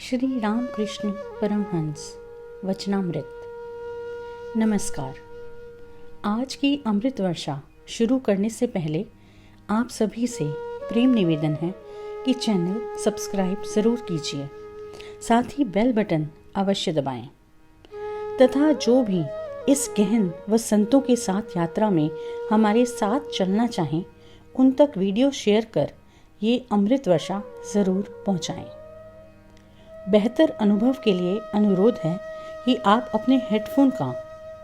श्री रामकृष्ण परमहंस वचनामृत। नमस्कार। आज की अमृत वर्षा शुरू करने से पहले आप सभी से प्रेम निवेदन है कि चैनल सब्सक्राइब ज़रूर कीजिए, साथ ही बेल बटन अवश्य दबाएं तथा जो भी इस गहन व संतों के साथ यात्रा में हमारे साथ चलना चाहें उन तक वीडियो शेयर कर ये अमृत वर्षा ज़रूर पहुंचाएं। बेहतर अनुभव के लिए अनुरोध है कि आप अपने हेडफोन का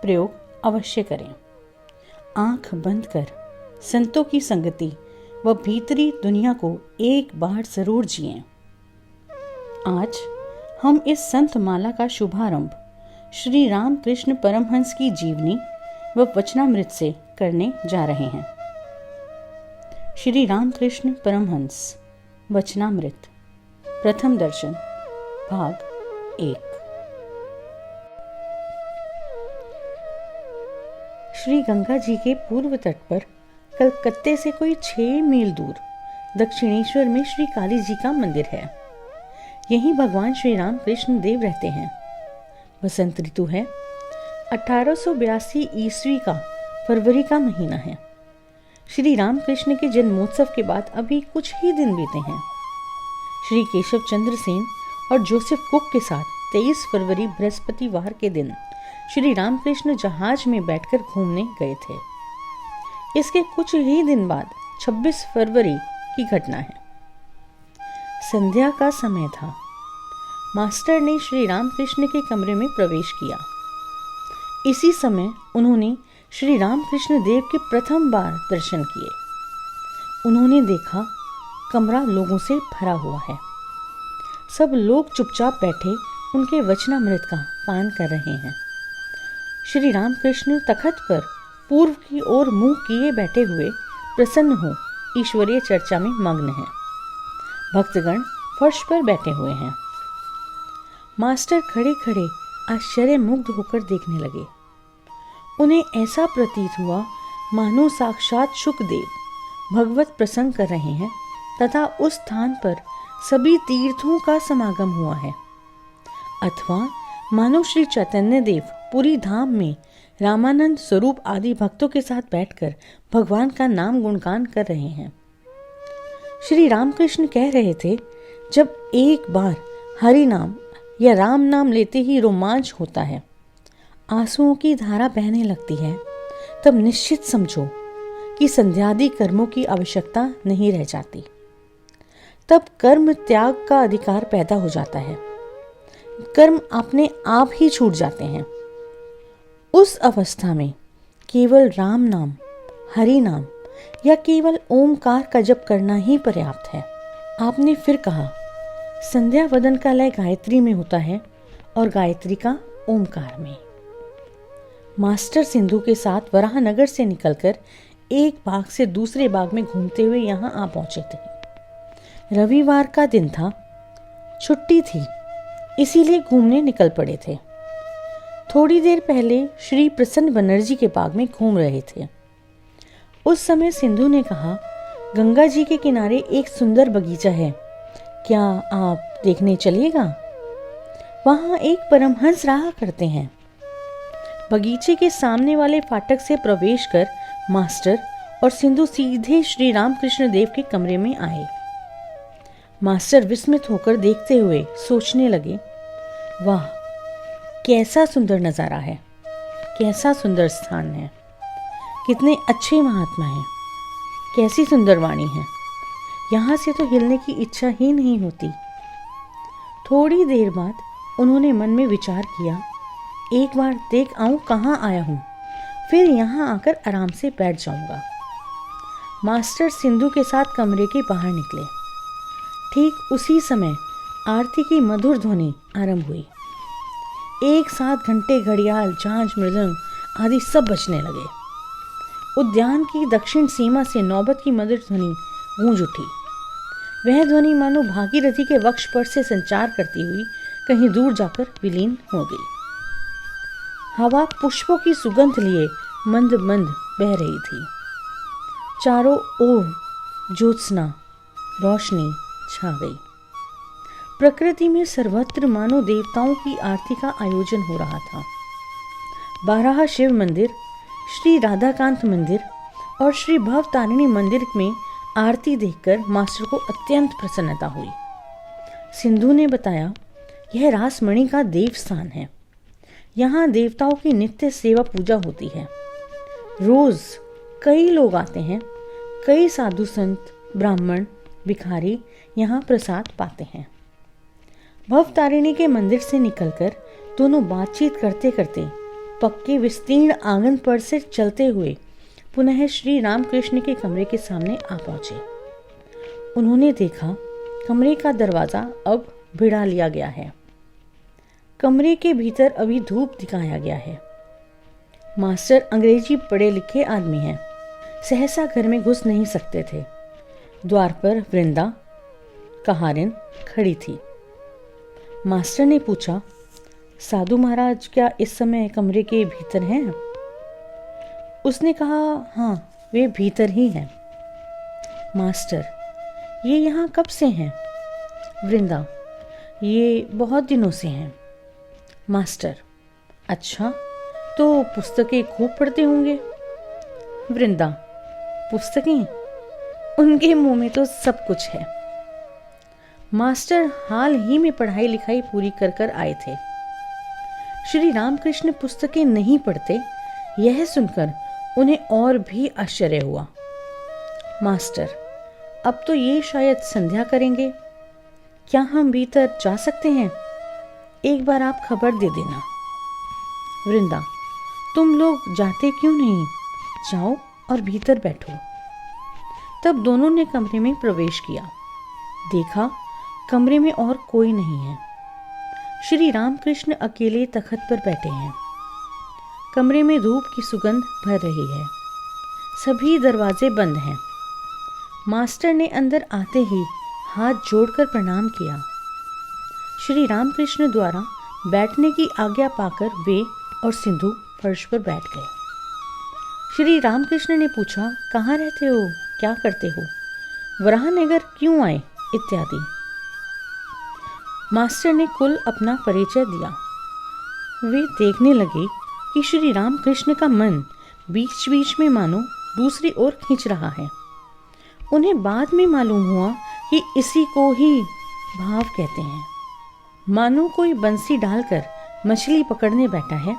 प्रयोग अवश्य करें। आंख बंद कर संतों की संगति व भीतरी दुनिया को एक बार जरूर जिएं। आज हम इस संत माला का शुभारंभ श्री रामकृष्ण परमहंस की जीवनी व वचनामृत से करने जा रहे हैं। श्री रामकृष्ण परमहंस वचनामृत प्रथम दर्शन भाग 1। श्री गंगा जी के पूर्व तट पर कलकत्ते से कोई 6 मील दूर दक्षिणेश्वर में श्री काली जी का मंदिर है। यहीं भगवान श्री राम कृष्ण देव रहते हैं। बसंत ऋतु है। 1882 ईस्वी का फरवरी का महीना है। श्री राम कृष्ण के जन्मोत्सव के बाद अभी कुछ ही दिन बीते हैं। श्री केशव चंद्र सेन और जोसेफ कुक के साथ 23 फरवरी बृहस्पतिवार के दिन श्री रामकृष्ण जहाज में बैठकर घूमने गए थे। इसके कुछ ही दिन बाद 26 फरवरी की घटना है। संध्या का समय था। मास्टर ने श्री रामकृष्ण के कमरे में प्रवेश किया। इसी समय उन्होंने श्री रामकृष्ण देव के प्रथम बार दर्शन किए। उन्होंने देखा कमरा लोगों से भरा हुआ है। सब लोग चुपचाप बैठे उनके वचनामृत का पान कर रहे हैं। श्री रामकृष्ण तखत पर पूर्व की ओर मुंह किए बैठे हुए प्रसन्न हो ईश्वरीय चर्चा में मग्न हैं। भक्तगण फर्श पर बैठे हुए हैं। मास्टर खड़े खड़े आश्चर्य मुग्ध होकर देखने लगे। उन्हें ऐसा प्रतीत हुआ मानो साक्षात शुकदेव भगवत प्रसंग कर रहे हैं तथा उस स्थान पर सभी तीर्थों का समागम हुआ है, अथवा मानो श्री चैतन्य देव पूरी धाम में रामानंद स्वरूप आदि भक्तों के साथ बैठकर भगवान का नाम गुणगान कर रहे हैं। श्री रामकृष्ण कह रहे थे, जब एक बार हरि नाम या राम नाम लेते ही रोमांच होता है, आंसुओं की धारा बहने लगती है, तब निश्चित समझो कि संध्यादि कर्मों की आवश्यकता नहीं रह जाती। तब कर्म त्याग का अधिकार पैदा हो जाता है। कर्म अपने आप ही छूट जाते हैं। उस अवस्था में केवल राम नाम, हरि नाम या केवल ओमकार का जप करना ही पर्याप्त है। आपने फिर कहा, संध्या वदन का लय गायत्री में होता है और गायत्री का ओमकार में। मास्टर सिंधु के साथ वराहनगर से निकलकर एक बाग से दूसरे बाग में घूमते हुए यहाँ आ पहुंचे थे। रविवार का दिन था, छुट्टी थी, इसीलिए घूमने निकल पड़े थे। थोड़ी देर पहले श्री प्रसन्न बनर्जी के बाग में घूम रहे थे। उस समय सिंधु ने कहा, गंगा जी के किनारे एक सुंदर बगीचा है, क्या आप देखने चलिएगा? वहां एक परमहंस रहा करते हैं। बगीचे के सामने वाले फाटक से प्रवेश कर मास्टर और सिंधु सीधे श्री रामकृष्ण देव के कमरे में आए। मास्टर विस्मित होकर देखते हुए सोचने लगे, वाह, कैसा सुंदर नजारा है, कैसा सुंदर स्थान है, कितने अच्छे महात्मा हैं, कैसी सुंदर वाणी है, यहाँ से तो हिलने की इच्छा ही नहीं होती। थोड़ी देर बाद उन्होंने मन में विचार किया, एक बार देख आऊं कहाँ आया हूँ, फिर यहाँ आकर आराम से बैठ जाऊंगा। मास्टर सिंधु के साथ कमरे के बाहर निकले। ठीक उसी समय आरती की मधुर ध्वनि आरंभ हुई। एक साथ घंटे, घड़ियाल, झांझ, मृदंग आदि सब बजने लगे। उद्यान की दक्षिण सीमा से नौबत की मधुर ध्वनि गूंज उठी। वह ध्वनि मानो भागीरथी के वक्ष पर से संचार करती हुई कहीं दूर जाकर विलीन हो गई। हवा पुष्पों की सुगंध लिए मंद मंद बह रही थी। चारों ओर ज्योत्सना रोशनी छा गई। प्रकृति में सर्वत्र मानो देवताओं की आरती का आयोजन हो रहा था। 12 शिव मंदिर, श्री राधाकांत मंदिर और श्री भवतारिणी मंदिर में आरती देखकर मास्टर को अत्यंत प्रसन्नता हुई। सिंधु ने बताया, यह रासमणि का देव स्थान है। यहाँ देवताओं की नित्य सेवा पूजा होती है। रोज कई लोग आते हैं। कई साधु संत, ब्राह्मण, भिखारी यहाँ प्रसाद पाते हैं। भवतारिणी के मंदिर से निकलकर दोनों बातचीत करते करते पक्के विस्तीर्ण आंगन पर से चलते हुए पुनः श्री रामकृष्ण के कमरे के सामने आ पहुंचे। उन्होंने देखा कमरे का दरवाजा अब भिड़ा लिया गया है। कमरे के भीतर अभी धूप दिखाया गया है। मास्टर अंग्रेजी पढ़े लिखे आदमी हैं, सहसा घर में घुस नहीं सकते थे। द्वार पर वृंदा कहारिन खड़ी थी। मास्टर ने पूछा, साधु महाराज क्या इस समय कमरे के भीतर हैं? उसने कहा, हाँ, वे भीतर ही हैं। मास्टर, ये यहाँ कब से हैं? वृंदा, ये बहुत दिनों से हैं। मास्टर, अच्छा, तो पुस्तकें खूब पढ़ते होंगे? वृंदा, पुस्तकें? उनके मुंह में तो सब कुछ है। मास्टर हाल ही में पढ़ाई लिखाई पूरी कर कर आए थे। श्री रामकृष्ण पुस्तकें नहीं पढ़ते, यह सुनकर उन्हें और भी आश्चर्य हुआ। मास्टर, अब तो ये शायद संध्या करेंगे, क्या हम भीतर जा सकते हैं? एक बार आप खबर दे देना। वृंदा, तुम लोग जाते क्यों नहीं? जाओ और भीतर बैठो। तब दोनों ने कमरे में प्रवेश किया। देखा कमरे में और कोई नहीं है। श्री रामकृष्ण अकेले तख्त पर बैठे हैं। कमरे में धूप की सुगंध भर रही है। सभी दरवाजे बंद हैं। मास्टर ने अंदर आते ही हाथ जोड़कर प्रणाम किया। श्री रामकृष्ण द्वारा बैठने की आज्ञा पाकर वे और सिंधु फर्श पर बैठ गए। श्री रामकृष्ण ने पूछा, कहाँ रहते हो, क्या करते हो, वराहनगर क्यों आए, इत्यादि। मास्टर ने कुल अपना परिचय दिया। वे देखने लगे कि श्री रामकृष्ण का मन बीच बीच में मानो दूसरी ओर खींच रहा है। उन्हें बाद में मालूम हुआ कि इसी को ही भाव कहते हैं। मानो कोई बंसी डालकर मछली पकड़ने बैठा है।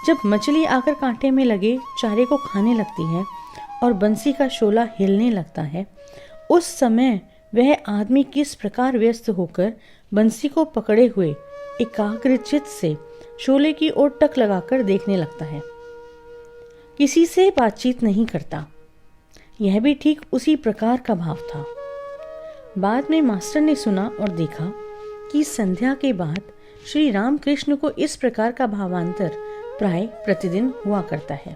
जब मछली आकर कांटे में लगे चारे को खाने लगती है और बंसी का शोला हिलने लगता है, उस समय वह आदमी किस प्रकार व्यस्त होकर बंसी को पकड़े हुए एकाग्रचित्त से शोले की ओर टक लगाकर देखने लगता है। किसी से बातचीत नहीं करता। यह भी ठीक उसी प्रकार का भाव था। बाद में मास्टर ने सुना और देखा कि संध्या के बाद श्री रामकृष्ण को इस प्रकार का भावांतर प्राय प्रतिदिन हुआ करता है।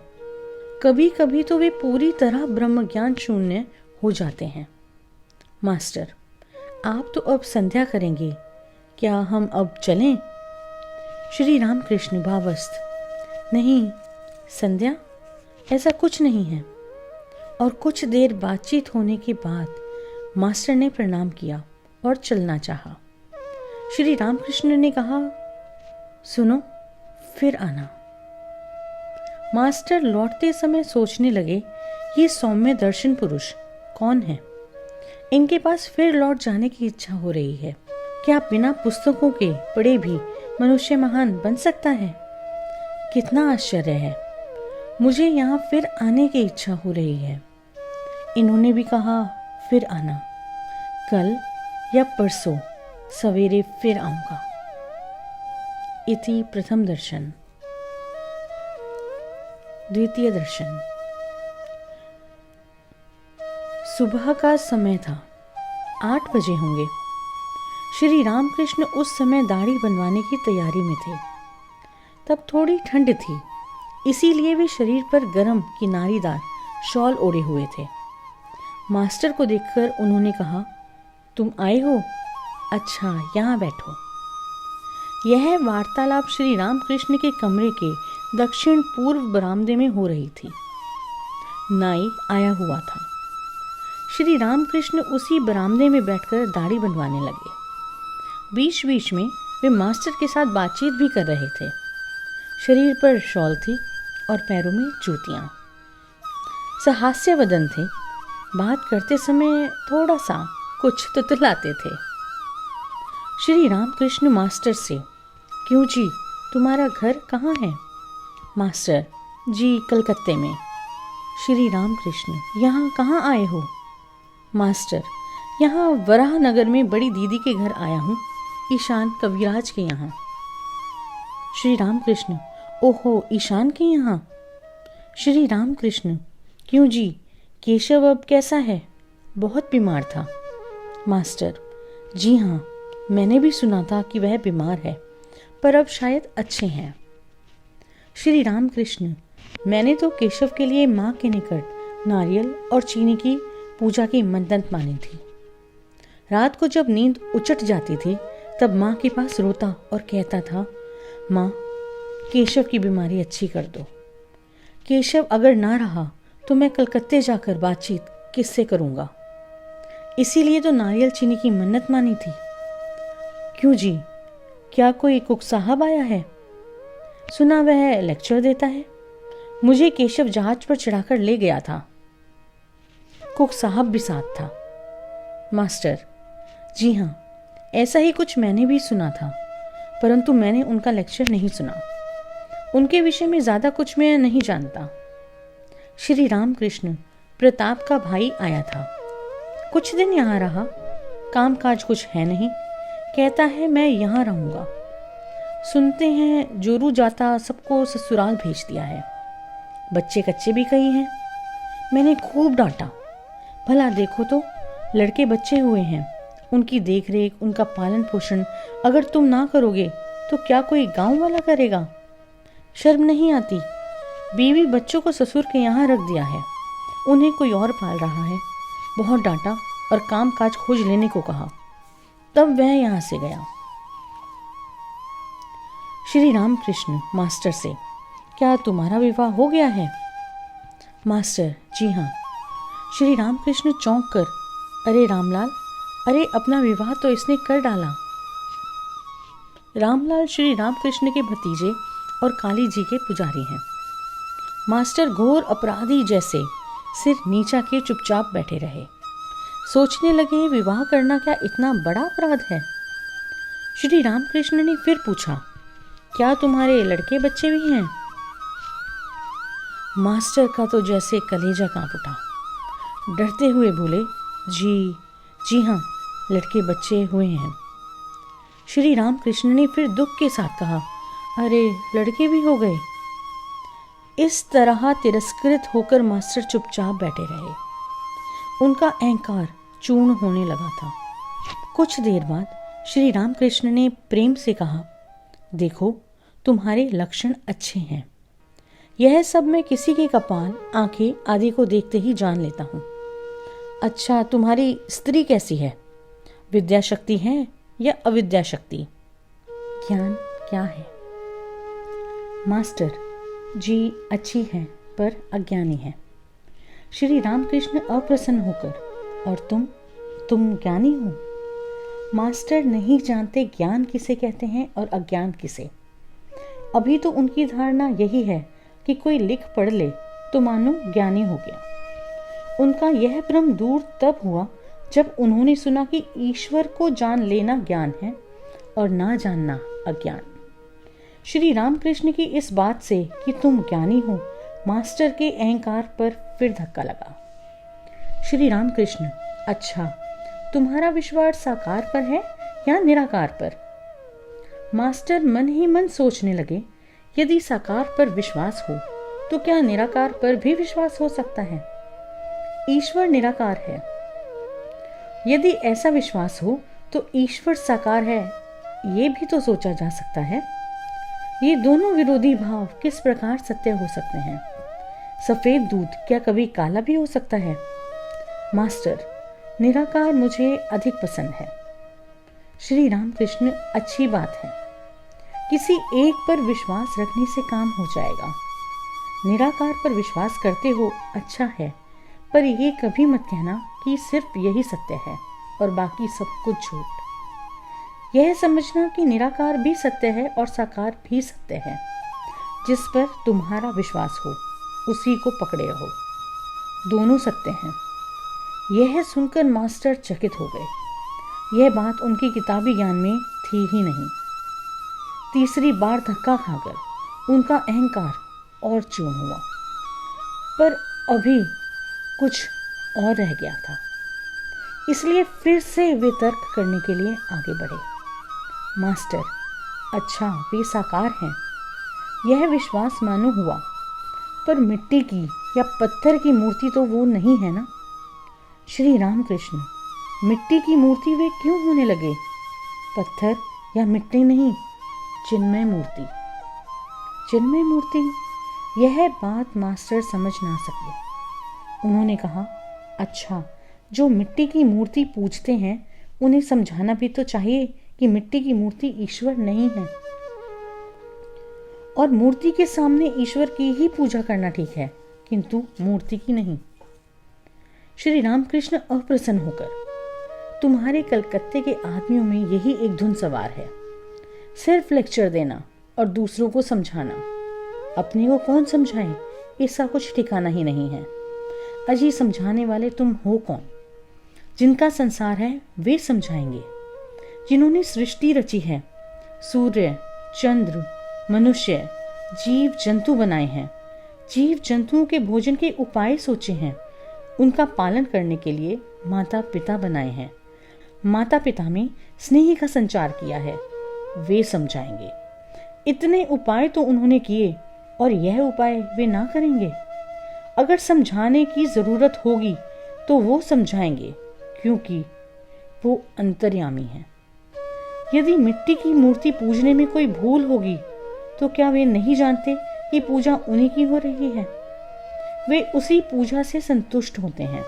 कभी कभी तो वे पूरी तरह ब्रह्मज्ञान शून्य हो जाते हैं। मास्टर, आप तो अब संध्या करेंगे, क्या हम अब चलें? श्री रामकृष्ण भावस्थ, नहीं संध्या, ऐसा कुछ नहीं है। और कुछ देर बातचीत होने के बाद मास्टर ने प्रणाम किया और चलना चाहा। श्री रामकृष्ण ने कहा, सुनो, फिर आना। मास्टर लौटते समय सोचने लगे, ये सौम्य दर्शन पुरुष कौन है? इनके पास फिर लौट जाने की इच्छा हो रही है। क्या बिना पुस्तकों के पढ़े भी मनुष्य महान बन सकता है? कितना आश्चर्य है। मुझे यहाँ फिर आने की इच्छा हो रही है। इन्होंने भी कहा फिर आना, कल या परसों सवेरे फिर आऊंगा। इति प्रथम दर्शन। द्वितीय दर्शन। सुबह का समय था, 8 बजे होंगे। श्री रामकृष्ण उस समय दाढ़ी बनवाने की तैयारी में थे। तब थोड़ी ठंड थी, इसीलिए वे शरीर पर गरम किनारीदार शॉल ओढ़े हुए थे। मास्टर को देखकर उन्होंने कहा, तुम आए हो? अच्छा, यहाँ बैठो। यह वार्तालाप श्री रामकृष्ण के कमरे के दक्षिण पूर्व बरामदे में हो रही थी। नाई आया हुआ था। श्री रामकृष्ण उसी बरामदे में बैठकर दाढ़ी बनवाने लगे। बीच बीच में वे मास्टर के साथ बातचीत भी कर रहे थे। शरीर पर शॉल थी और पैरों में जूतियाँ। सहास्य वदन थे। बात करते समय थोड़ा सा कुछ तुतलाते थे। श्री रामकृष्ण मास्टर से, क्यों जी, तुम्हारा घर कहाँ है? मास्टर, जी कलकत्ते में। श्री रामकृष्ण, यहाँ कहाँ आए हो? मास्टर, यहाँ वराह नगर में बड़ी दीदी के घर आया हूँ, ईशान कविराज के यहाँ। श्री रामकृष्ण, ओहो, ईशान के यहाँ। श्री रामकृष्ण, क्यों जी, केशव अब कैसा है? बहुत बीमार था। मास्टर, जी हाँ, मैंने भी सुना था कि वह बीमार है, पर अब शायद अच्छे हैं। श्री रामकृष्ण, मैंने तो केशव के लिए माँ के निकट नारियल और चीनी की पूजा की मन्नत मानी थी। रात को जब नींद उचट जाती थी तब माँ के पास रोता और कहता था, माँ, केशव की बीमारी अच्छी कर दो। केशव अगर ना रहा तो मैं कलकत्ते जाकर बातचीत किससे करूँगा? इसीलिए तो नारियल चीनी की मन्नत मानी थी। क्यों जी, क्या कोई कुक साहब आया है? सुना वह लेक्चर देता है। मुझे केशव जहाज पर चढ़ाकर ले गया था। कुक साहब भी साथ था। मास्टर, जी हाँ, ऐसा ही कुछ मैंने भी सुना था, परंतु मैंने उनका लेक्चर नहीं सुना। उनके विषय में ज़्यादा कुछ मैं नहीं जानता। श्री रामकृष्ण, प्रताप का भाई आया था, कुछ दिन यहाँ रहा, काम काज कुछ है नहीं, कहता है मैं यहाँ रहूँगा। सुनते हैं जोरू जाता सबको ससुराल भेज दिया है। बच्चे कच्चे भी कई हैं। मैंने खूब डांटा, भला देखो तो लड़के बच्चे हुए हैं, उनकी देख रेख, उनका पालन पोषण अगर तुम ना करोगे तो क्या कोई गांव वाला करेगा? शर्म नहीं आती? बीवी बच्चों को ससुर के यहाँ रख दिया है, उन्हें कोई और पाल रहा है। बहुत डांटा और काम काज खोज लेने को कहा, तब वह यहाँ से गया। श्री रामकृष्ण मास्टर से, क्या तुम्हारा विवाह हो गया है? मास्टर, जी हाँ। श्री रामकृष्ण चौंक कर, अरे रामलाल, अरे अपना विवाह तो इसने कर डाला। रामलाल श्री रामकृष्ण के भतीजे और काली जी के पुजारी हैं। मास्टर घोर अपराधी जैसे सिर नीचा किए चुपचाप बैठे रहे। सोचने लगे, विवाह करना क्या इतना बड़ा अपराध है? श्री रामकृष्ण ने फिर पूछा, क्या तुम्हारे लड़के बच्चे भी हैं? मास्टर का तो जैसे कलेजा कांप उठा। डरते हुए बोले, जी हाँ, लड़के बच्चे हुए हैं। श्री रामकृष्ण ने फिर दुख के साथ कहा, अरे लड़के भी हो गए। इस तरह तिरस्कृत होकर मास्टर चुपचाप बैठे रहे। उनका अहंकार चूर्ण होने लगा था। कुछ देर बाद श्री रामकृष्ण ने प्रेम से कहा, देखो तुम्हारे लक्षण अच्छे हैं। यह सब मैं किसी के कपाल, आंखें आदि को देखते ही जान लेता हूँ। अच्छा, तुम्हारी स्त्री कैसी है? विद्या शक्ति है या अविद्या शक्ति? ज्ञान क्या है? मास्टर, जी अच्छी है पर अज्ञानी है। श्री रामकृष्ण अप्रसन्न होकर, और तुम ज्ञानी हो? मास्टर नहीं जानते ज्ञान किसे कहते हैं और अज्ञान किसे। अभी तो उनकी धारणा यही है कि कोई लिख पढ़ ले तो मानो ज्ञानी हो गया। उनका यह भ्रम दूर तब हुआ जब उन्होंने सुना कि ईश्वर को जान लेना ज्ञान है और ना जानना अज्ञान। श्री रामकृष्ण की इस बात से कि तुम ज्ञानी हो, मास्टर के अहंकार पर फिर धक्का लगा। श्री रामकृष्ण, अच्छा, तुम्हारा विश्वास साकार पर है या निराकार पर? मास्टर मन ही मन सोचने लगे, यदि साकार पर विश्वास हो तो क्या निराकार पर भी विश्वास हो सकता है? ईश्वर निराकार है। यदि ऐसा विश्वास हो तो ईश्वर साकार है, ये भी तो सोचा जा सकता है। ये दोनों विरोधी भाव किस प्रकार सत्य हो सकते हैं? सफेद दूध क्या कभी काला भी हो सकता है? मास्टर, निराकार मुझे अधिक पसंद है। श्री रामकृष्ण, अच्छी बात है। किसी एक पर विश्वास रखने से काम हो जाएगा। निराकार पर विश्वास करते हो, अच्छा है, पर यह कभी मत कहना कि सिर्फ यही सत्य है और बाकी सब कुछ झूठ। यह समझना कि निराकार भी सत्य है और साकार भी सत्य है। जिस पर तुम्हारा विश्वास हो उसी को पकड़े रहो, दोनों सत्य हैं। यह सुनकर मास्टर चकित हो गए। यह बात उनकी किताबी ज्ञान में थी ही नहीं। तीसरी बार धक्का खाकर उनका अहंकार और चूर्ण हुआ, पर अभी कुछ और रह गया था। इसलिए फिर से वे तर्क करने के लिए आगे बढ़े। मास्टर, अच्छा वे साकार हैं, यह विश्वास मानो हुआ, पर मिट्टी की या पत्थर की मूर्ति तो वो नहीं है ना। श्री रामकृष्ण, मिट्टी की मूर्ति वे क्यों होने लगे? पत्थर या मिट्टी नहीं, चिन्मय मूर्ति। चिन्मय मूर्ति, यह बात मास्टर समझ ना सके। उन्होंने कहा, अच्छा जो मिट्टी की मूर्ति पूजते हैं उन्हें समझाना भी तो चाहिए कि मिट्टी की मूर्ति ईश्वर नहीं है, और मूर्ति के सामने ईश्वर की ही पूजा करना ठीक है, किंतु मूर्ति की नहीं। श्री रामकृष्ण अप्रसन्न होकर, तुम्हारे कलकत्ते के आदमियों में यही एक धुन सवार है, सिर्फ लेक्चर देना और दूसरों को समझाना। अपने को कौन समझाए, इसका कुछ ठिकाना ही नहीं है। अजी समझाने वाले तुम हो कौन? जिनका संसार है वे समझाएंगे। जिन्होंने सृष्टि रची है, सूर्य, चंद्र, मनुष्य, जीव जंतु बनाए हैं, जीव जंतुओं के भोजन के उपाय सोचे हैं, उनका पालन करने के लिए माता पिता बनाए हैं, माता पिता में स्नेह का संचार किया है, वे समझाएंगे। इतने उपाय तो उन्होंने किए और यह उपाय वे ना करेंगे? अगर समझाने की जरूरत होगी तो वो समझाएंगे, क्योंकि वो अंतर्यामी हैं। यदि मिट्टी की मूर्ति पूजने में कोई भूल होगी तो क्या वे नहीं जानते कि पूजा उन्हीं की हो रही है? वे उसी पूजा से संतुष्ट होते हैं।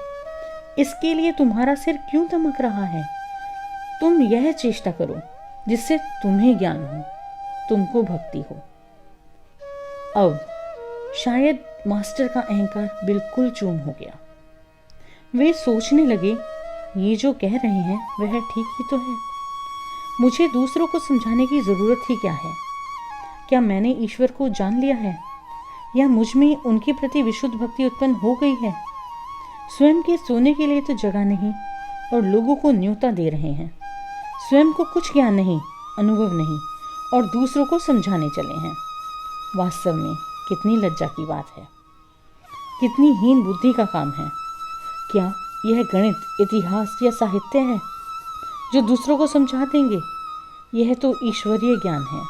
इसके लिए तुम्हारा सिर क्यों दमक रहा है? तुम यह चेष्टा करो जिससे तुम्हें ज्ञान हो, तुमको भक्ति हो। अब शायद मास्टर का अहंकार बिल्कुल चूर्ण हो गया। वे सोचने लगे, ये जो कह रहे हैं वह ठीक ही तो है। मुझे दूसरों को समझाने की जरूरत ही क्या है? क्या मैंने ईश्वर को जान लिया है, या मुझ में उनके प्रति विशुद्ध भक्ति उत्पन्न हो गई है? स्वयं के सोने के लिए तो जगह नहीं और लोगों को न्योता दे रहे हैं। स्वयं को कुछ ज्ञान नहीं, अनुभव नहीं, और दूसरों को समझाने चले हैं। वास्तव में कितनी लज्जा की बात है, कितनी हीन बुद्धि का काम है। क्या यह गणित, इतिहास या साहित्य है जो दूसरों को समझा देंगे? यह तो ईश्वरीय ज्ञान है।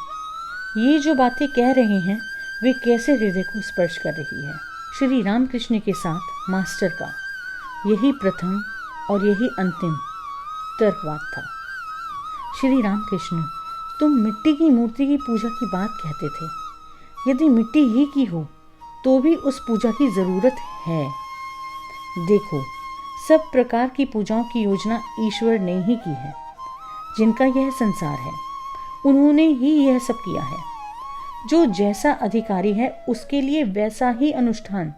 ये जो बातें कह रहे हैं वे कैसे हृदय को स्पर्श कर रही है। श्री रामकृष्ण के साथ मास्टर का यही प्रथम और यही अंतिम तर्कवाद था। श्री रामकृष्ण, तुम मिट्टी की मूर्ति की पूजा की बात कहते थे। यदि मिट्टी ही की हो तो भी उस पूजा की जरूरत है। देखो, सब प्रकार की पूजाओं की योजना ईश्वर ने ही की है। जिनका यह संसार है उन्होंने ही यह सब किया है। जो जैसा अधिकारी है उसके लिए वैसा ही अनुष्ठान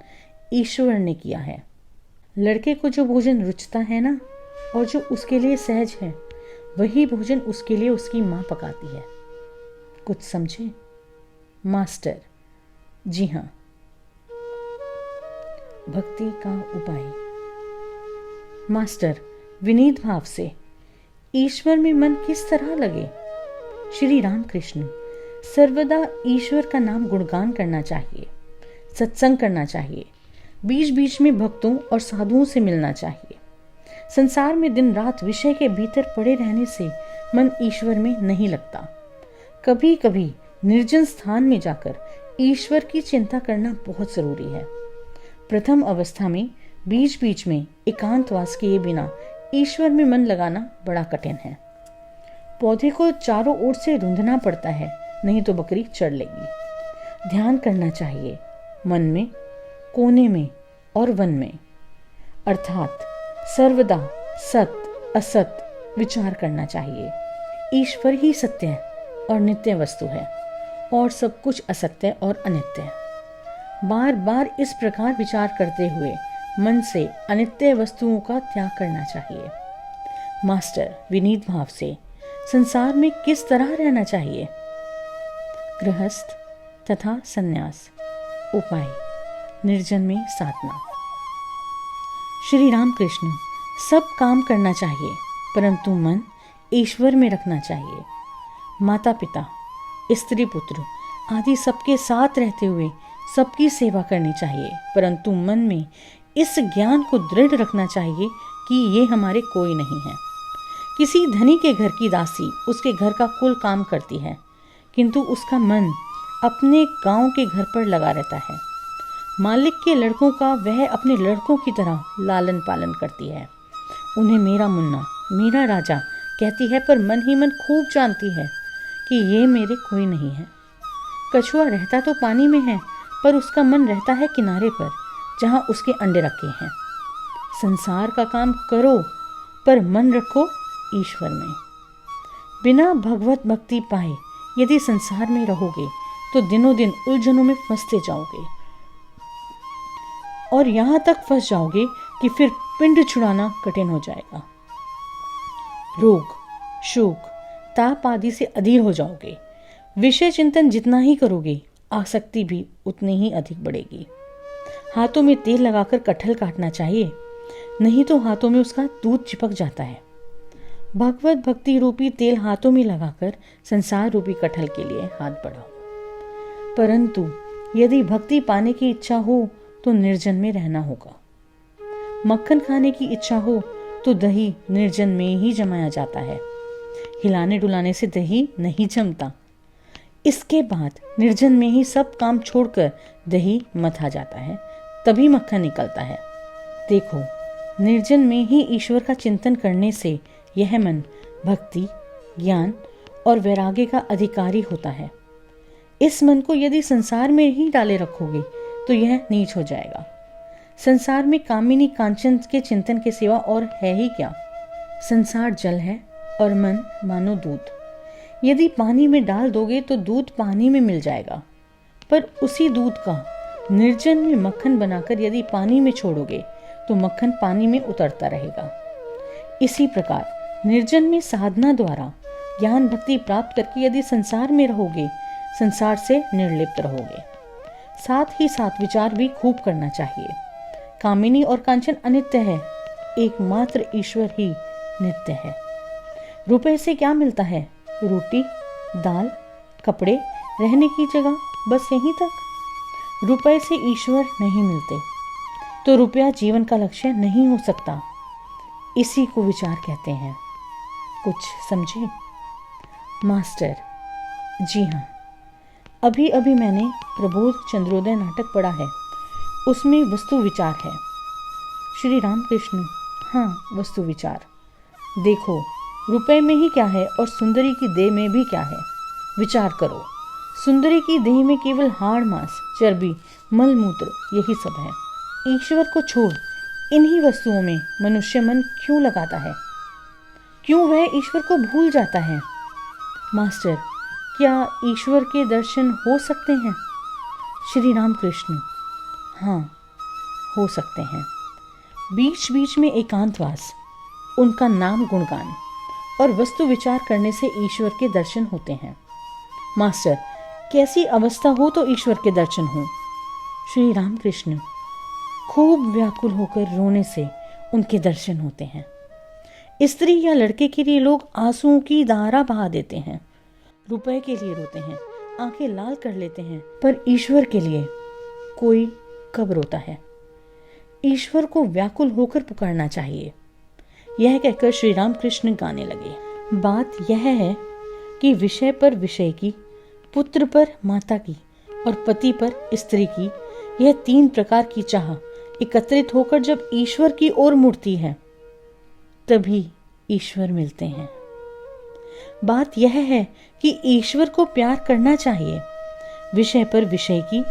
ईश्वर ने किया है। लड़के को जो भोजन रुचता है ना, और जो उसके लिए सहज है, वही भोजन उसके लिए उसकी माँ पकाती है। कुछ समझे? मास्टर, जी हाँ। भक्ति का उपाय। मास्टर, विनीत भाव से, ईश्वर में मन किस तरह लगे? श्री रामकृष्ण, सर्वदा ईश्वर का नाम गुणगान करना चाहिए, सत्संग करना चाहिए, बीच बीच में भक्तों और साधुओं से मिलना चाहिए। संसार में दिन रात विषय के भीतर पड़े रहने से मन ईश्वर में नहीं लगता। कभी कभी निर्जन स्थान में जाकर ईश्वर की चिंता करना बहुत जरूरी है। प्रथम अवस्था में बीच बीच में एकांतवास किए बिना ईश्वर में मन लगाना बड़ा कठिन है। पौधे को चारों ओर से रूंधना पड़ता है, नहीं तो बकरी चढ़ लेगी। ध्यान करना चाहिए मन में, कोने में और वन में, अर्थात सर्वदा सत असत विचार करना चाहिए। ईश्वर ही सत्य है और नित्य वस्तु है, और सब कुछ असत्य और अनित्य है। बार बार इस प्रकार विचार करते हुए मन से अनित्य वस्तुओं का त्याग करना चाहिए। मास्टर, विनीत भाव से, संसार में किस तरह रहना चाहिए। गृहस्थ तथा संन्यास। उपाय: निर्जन में साधना। श्री राम कृष्ण, सब काम करना चाहिए परंतु मन ईश्वर में रखना चाहिए। माता पिता, स्त्री पुत्र आदि सबके साथ रहते हुए सबकी सेवा करनी चाहिए, परंतु मन में इस ज्ञान को दृढ़ रखना चाहिए कि ये हमारे कोई नहीं है। किसी धनी के घर की दासी उसके घर का कुल काम करती है, किंतु उसका मन अपने गांव के घर पर लगा रहता है। मालिक के लड़कों का वह अपने लड़कों की तरह लालन पालन करती है। उन्हें मेरा मुन्ना, मेरा राजा कहती है, पर मन ही मन खूब जानती है कि ये मेरे कोई नहीं है। कछुआ रहता तो पानी में है, पर उसका मन रहता है किनारे पर, जहाँ उसके अंडे रखे हैं। संसार का काम करो पर मन रखो ईश्वर में। बिना भगवत भक्ति पाए यदि संसार में रहोगे तो दिनों दिन उलझनों में फंसते जाओगे और यहाँ तक फंस जाओगे कि फिर पिंड छुड़ाना कठिन हो जाएगा। रोग, शोक, ताप आदि से अधीर हो जाओगे। विषय चिंतन जितना ही करोगे, आसक्ति भी उतनी ही अधिक बढ़ेगी। हाथों में तेल लगाकर कटहल काटना चाहिए, नहीं तो हाथों में उसका दूध चिपक जाता है। भगवत भक्ति रूपी तेल हाथों में लगाकर संसार रूपी कटहल के लिए हाथ बढ़ाओ। परंतु यदि भक्ति पाने की इच्छा हो तो निर्जन में रहना होगा। मक्खन खाने की इच्छा हो तो दही निर्जन में ही जमाया जाता है। हिलाने डुलाने से दही नहीं जमता। इसके बाद निर्जन में ही सब काम छोड़कर दही मथा जाता है, तभी मक्खन निकलता है। देखो, निर्जन में ही ईश्वर का चिंतन करने से यह मन भक्ति, ज्ञान और वैराग्य का अधिकारी होता है। इस मन को यदि संसार में ही डाले रखोगे तो यह नीच हो जाएगा। संसार में कामिनी कांचन के चिंतन के सिवा और है ही क्या। संसार जल है और मन मानो दूध। यदि पानी में डाल दोगे तो दूध पानी में मिल जाएगा, पर उसी दूध का निर्जन में मक्खन बनाकर यदि पानी में छोड़ोगे तो मक्खन पानी में उतरता रहेगा। इसी प्रकार निर्जन में साधना द्वारा ज्ञान भक्ति प्राप्त करके यदि संसार में रहोगे, संसार से निर्लिप्त रहोगे। साथ ही साथ विचार भी खूब करना चाहिए। कामिनी और कांचन अनित्य है, एकमात्र ईश्वर ही नित्य है। रुपए से क्या मिलता है? रोटी, दाल, कपड़े, रहने की जगह, बस यहीं तक। रुपए से ईश्वर नहीं मिलते, तो रुपया जीवन का लक्ष्य नहीं हो सकता। इसी को विचार कहते हैं। कुछ समझे? मास्टर: जी हाँ, अभी अभी मैंने प्रबोध चंद्रोदय नाटक पढ़ा है, उसमें वस्तु विचार है। श्री राम कृष्ण: हाँ, वस्तु विचार। देखो, रुपए में ही क्या है और सुंदरी की देह में भी क्या है। विचार करो, सुंदरी की देह में केवल हाड़ मांस, चर्बी, मल मूत्र यही सब है। ईश्वर को छोड़ इन्हीं वस्तुओं में मनुष्य मन क्यों लगाता है? क्यों वह ईश्वर को भूल जाता है? मास्टर: क्या ईश्वर के दर्शन हो सकते हैं? श्री राम कृष्ण: हाँ, हो सकते हैं। बीच बीच में एकांतवास, उनका नाम गुणगान और वस्तु विचार करने से ईश्वर के दर्शन होते हैं। मास्टर: कैसी अवस्था हो तो ईश्वर के दर्शन हो? श्री राम कृष्ण: खूब व्याकुल होकर रोने से उनके दर्शन होते हैं। स्त्री या लड़के के लिए लोग आंसुओं की धारा बहा देते हैं, रुपए के लिए रोते हैं, आंखें लाल कर लेते हैं, पर ईश्वर के लिए कोई कब रोता है? ईश्वर को व्याकुल होकर पुकारना चाहिए। यह कहकर श्री राम कृष्ण गाने लगे। बात यह है कि विषय पर विषय की, पुत्र पर माता की और पति पर स्त्री की, यह तीन प्रकार की चाह एकत्रित होकर जब ईश्वर की ओर मुड़ती है, तभी ईश्वर मिलते हैं। बात यह है कि ईश्वर को प्यार करना चाहिए। विषय पर विषय की,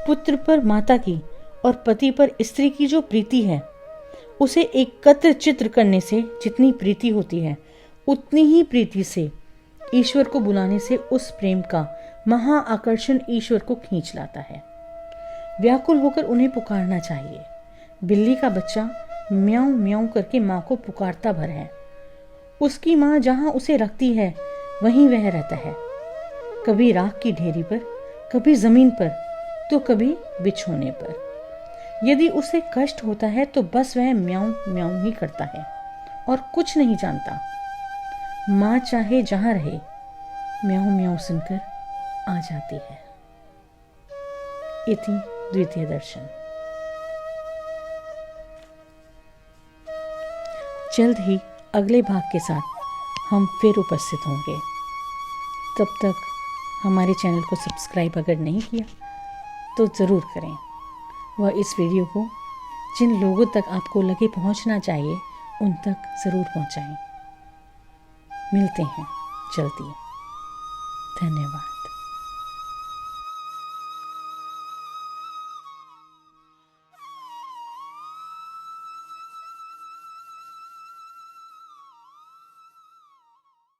पुत्र पर माता की और पति पर स्त्री की जो प्रीति है, उसे एकत्र चित्र करने से जितनी प्रीति होती है, उतनी ही प्रीति से ईश्वर को बुलाने से उस प्रेम का महा आकर्षण ईश्वर को खींच लाता है। व्याकुल होकर उन्हें पुकारना चाहिए। बिल्ली का बच्चा म्याऊं म्याऊं करके माँ को पुकारता भर है। उसकी माँ जहाँ उसे रखती है वहीं वह रहता है, कभी राख की ढेरी पर, कभी जमीन पर, तो कभी बिछोने पर। यदि उसे कष्ट होता है तो बस वह म्याऊं म्याऊं ही करता है और कुछ नहीं जानता। माँ चाहे जहां रहे, म्याऊं म्याऊं सुनकर आ जाती है। इति द्वितीय दर्शन। जल्द ही अगले भाग के साथ हम फिर उपस्थित होंगे। तब तक हमारे चैनल को सब्सक्राइब अगर नहीं किया तो ज़रूर करें, वह इस वीडियो को जिन लोगों तक आपको लगे पहुंचना चाहिए उन तक ज़रूर पहुंचाएं। मिलते हैं जल्दी। धन्यवाद।